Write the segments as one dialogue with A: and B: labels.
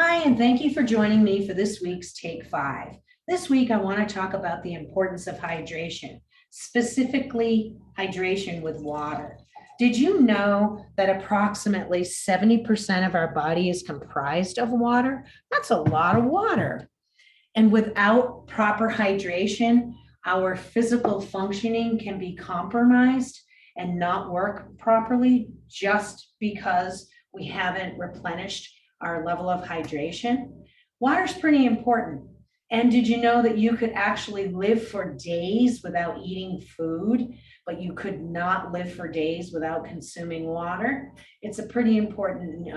A: Hi, and thank you for joining me for this week's Take 5. This week, I want to talk about the importance of hydration, specifically hydration with water. Did you know that approximately 70% of our body is comprised of water? That's a lot of water. And without proper hydration, our physical functioning can be compromised and not work properly just because we haven't replenished our level of hydration. Water is pretty important. And did you know that you could actually live for days without eating food, but you could not live for days without consuming water? It's a pretty important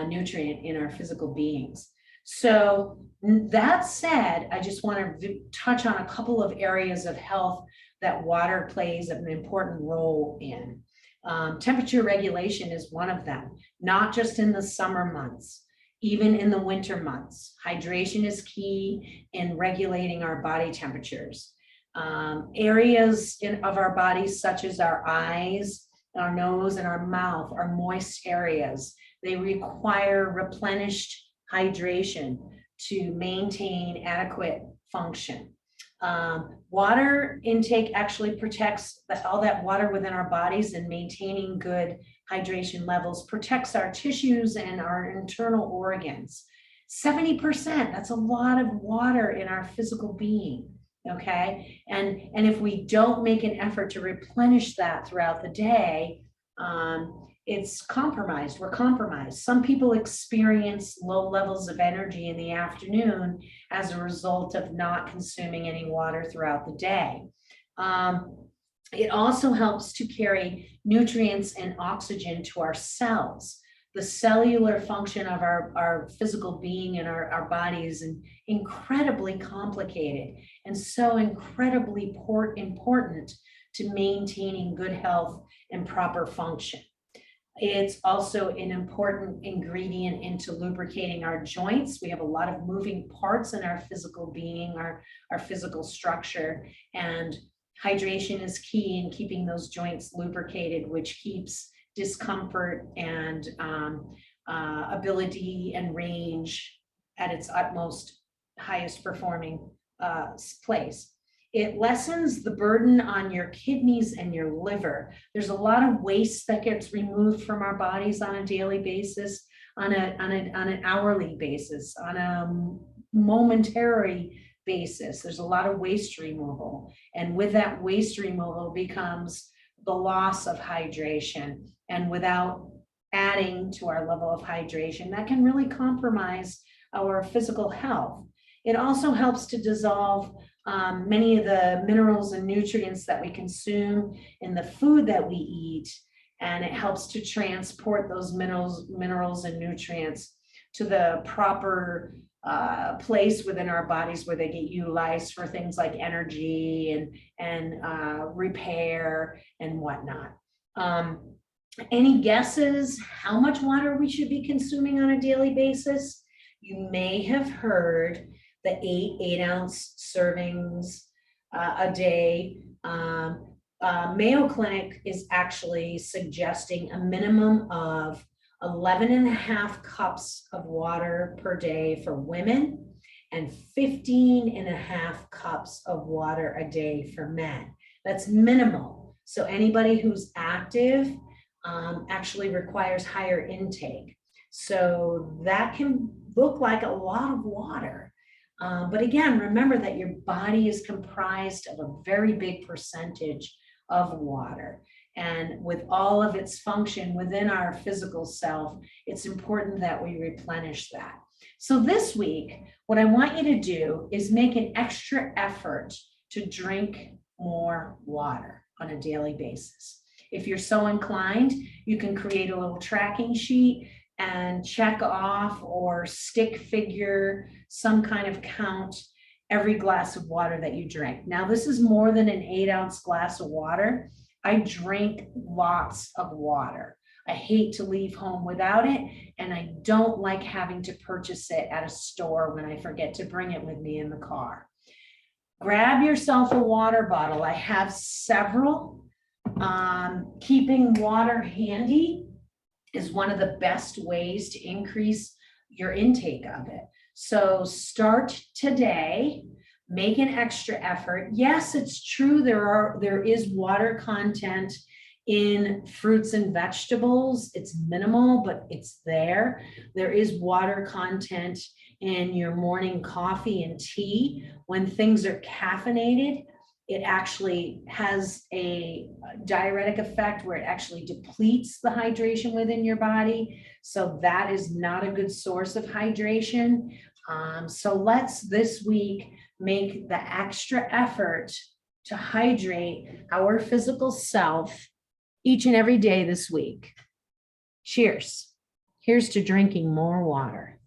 A: nutrient in our physical beings. So that said, I just want to touch on a couple of areas of health that water plays an important role in. Temperature regulation is one of them, not just in the summer months, even in the winter months. Hydration is key in regulating our body temperatures. Areas of our bodies, such as our eyes, our nose, and our mouth, are moist areas. They require replenished hydration to maintain adequate function. Water intake actually protects all that water within our bodies, and maintaining good hydration levels protects our tissues and our internal organs. 70%, that's a lot of water in our physical being, okay? And if we don't make an effort to replenish that throughout the day, it's compromised. We're compromised. Some people experience low levels of energy in the afternoon as a result of not consuming any water throughout the day. It also helps to carry nutrients and oxygen to our cells. The cellular function of our physical being and our body is incredibly complicated and so incredibly important to maintaining good health and proper function. It's also an important ingredient into lubricating our joints. We have a lot of moving parts in our physical being, our physical structure, and hydration is key in keeping those joints lubricated, which keeps discomfort and ability and range at its utmost highest performing place. It lessens the burden on your kidneys and your liver. There's a lot of waste that gets removed from our bodies on a daily basis, on an hourly basis, on a momentary basis. There's a lot of waste removal. And with that waste removal becomes the loss of hydration. And without adding to our level of hydration, that can really compromise our physical health. It also helps to dissolve many of the minerals and nutrients that we consume in the food that we eat, and it helps to transport those minerals and nutrients to the proper place within our bodies where they get utilized for things like energy and repair and whatnot. Any guesses how much water we should be consuming on a daily basis? You may have heard the 8-ounce servings a day. Mayo Clinic is actually suggesting a minimum of 11.5 cups of water per day for women and 15.5 cups of water a day for men. That's minimal. So anybody who's active actually requires higher intake. So that can look like a lot of water. But again, remember that your body is comprised of a very big percentage of water. And with all of its function within our physical self, it's important that we replenish that. So this week, what I want you to do is make an extra effort to drink more water on a daily basis. If you're so inclined, you can create a little tracking sheet and check off or stick figure some kind of count every glass of water that you drink. Now, this is more than an 8-ounce glass of water. I drink lots of water. I hate to leave home without it, and I don't like having to purchase it at a store when I forget to bring it with me in the car. Grab yourself a water bottle. I have several. Keeping water handy is one of the best ways to increase your intake of it. So start today, make an extra effort. Yes, it's true, there is water content in fruits and vegetables. It's minimal, but it's there. There is water content in your morning coffee and tea. When things are caffeinated, it actually has a diuretic effect where it actually depletes the hydration within your body. So that is not a good source of hydration. So let's this week make the extra effort to hydrate our physical self each and every day this week. Cheers. Here's to drinking more water.